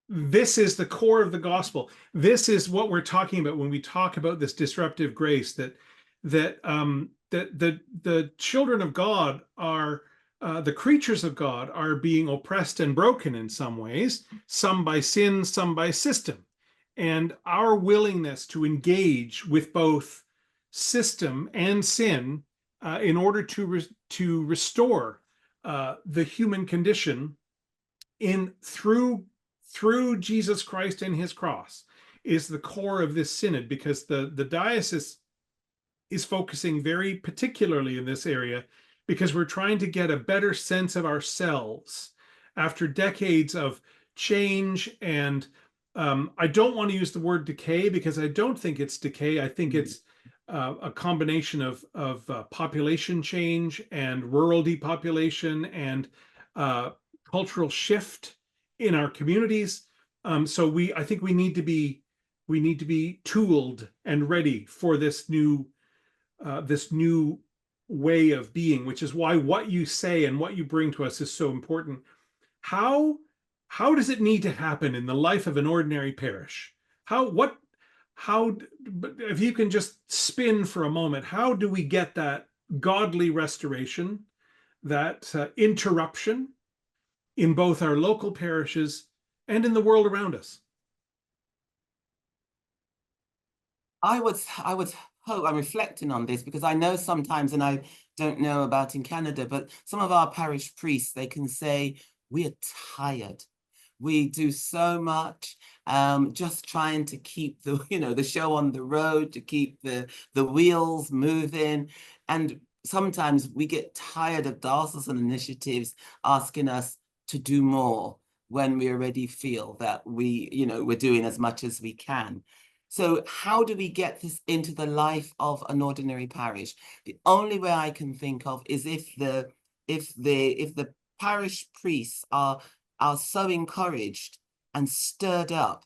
this is the core of the gospel. This is what we're talking about when we talk about this disruptive grace, that the children of God are the creatures of God are being oppressed and broken in some ways, some by sin, some by system. And our willingness to engage with both system and sin in order to restore the human condition in through Jesus Christ and his cross is the core of this synod, because the diocese is focusing very particularly in this area because we're trying to get a better sense of ourselves after decades of change. And I don't want to use the word decay because I don't think it's decay. I think it's a combination of population change and rural depopulation and cultural shift in our communities. So I think we need to be tooled and ready for this new way of being, which is why what you say and what you bring to us is so important. How does it need to happen in the life of an ordinary parish? If you can just spin for a moment, how do we get that godly restoration, that interruption in both our local parishes and in the world around us? I would hope, I'm reflecting on this because I know sometimes, and I don't know about in Canada, but some of our parish priests, they can say, we're tired. We do so much, just trying to keep the show on the road, to keep the wheels moving. And sometimes we get tired of diocesan initiatives asking us to do more when we already feel that we're doing as much as we can. So how do we get this into the life of an ordinary parish? The only way I can think of is if the parish priests are so encouraged and stirred up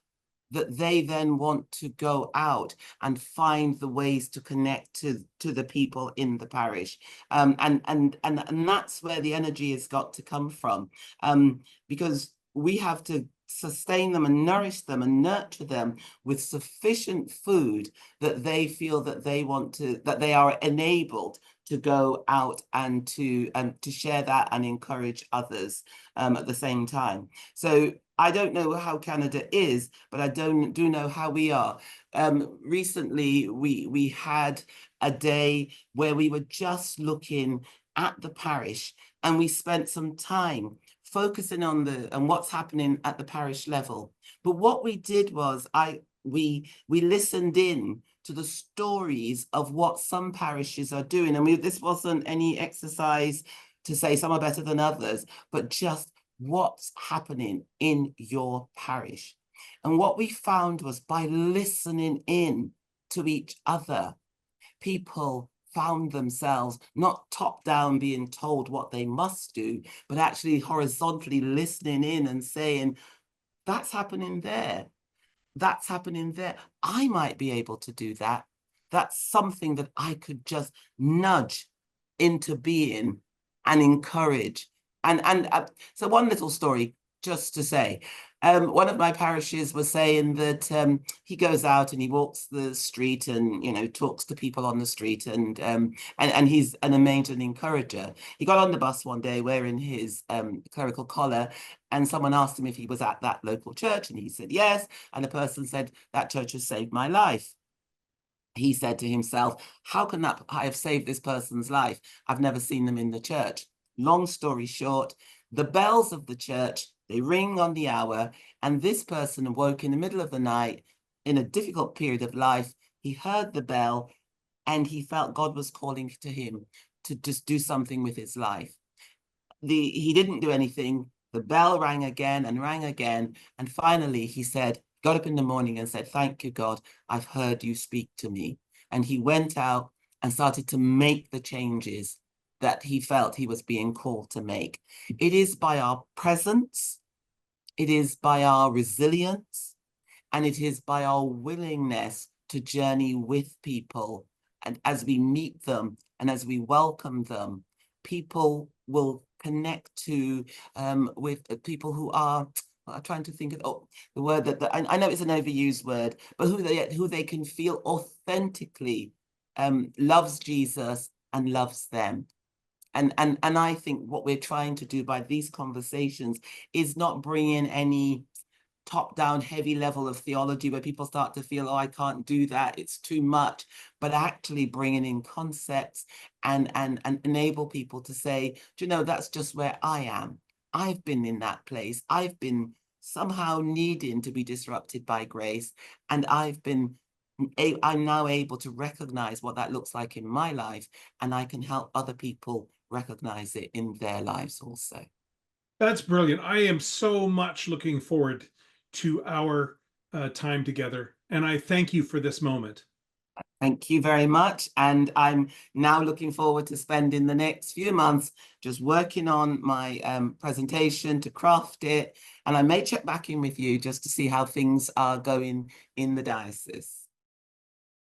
that they then want to go out and find the ways to connect to the people in the parish. And that's where the energy has got to come from, because we have to sustain them and nourish them and nurture them with sufficient food that they feel that they are enabled to go out and to share that and encourage others at the same time. So I don't know how Canada is, but I do know how we are. Recently, we had a day where we were just looking at the parish, and we spent some time focusing on what's happening at the parish level. But what we did was we listened in to the stories of what some parishes are doing. And this wasn't any exercise to say some are better than others, but just what's happening in your parish. And what we found was by listening in to each other, people found themselves not top down being told what they must do, but actually horizontally listening in and saying, that's happening there. That's happening there. I might be able to do that. That's something that I could just nudge into being and encourage. So one little story just to say, one of my parishes was saying that he goes out and he walks the street and talks to people on the street, and he's an amazing encourager. He got on the bus one day wearing his clerical collar, and someone asked him if he was at that local church, and he said yes, and the person said, that church has saved my life. He said to himself, how can that I have saved this person's life? I've never seen them in the church. Long story short, the bells of the church, they ring on the hour, and this person awoke in the middle of the night in a difficult period of life. He heard the bell and he felt God was calling to him to just do something with his life. He didn't do anything. The bell rang again, and finally he got up in the morning and said, thank you, God, I've heard you speak to me. And he went out and started to make the changes that he felt he was being called to make. It is by our presence, it is by our resilience, and it is by our willingness to journey with people. And as we meet them and as we welcome them, people will connect with people who are, I'm trying to think of the word that I know it's an overused word, but who they can feel authentically loves Jesus and loves them. And I think what we're trying to do by these conversations is not bring in any top-down heavy level of theology where people start to feel, oh, I can't do that, it's too much, but actually bringing in concepts and enable people to say, do you know, that's just where I am. I've been in that place. I've been somehow needing to be disrupted by grace, and I'm now able to recognize what that looks like in my life, and I can help other people recognize it in their lives also. That's brilliant. I am so much looking forward to our time together. And I thank you for this moment. Thank you very much. And I'm now looking forward to spending the next few months just working on my presentation to craft it. And I may check back in with you just to see how things are going in the diocese.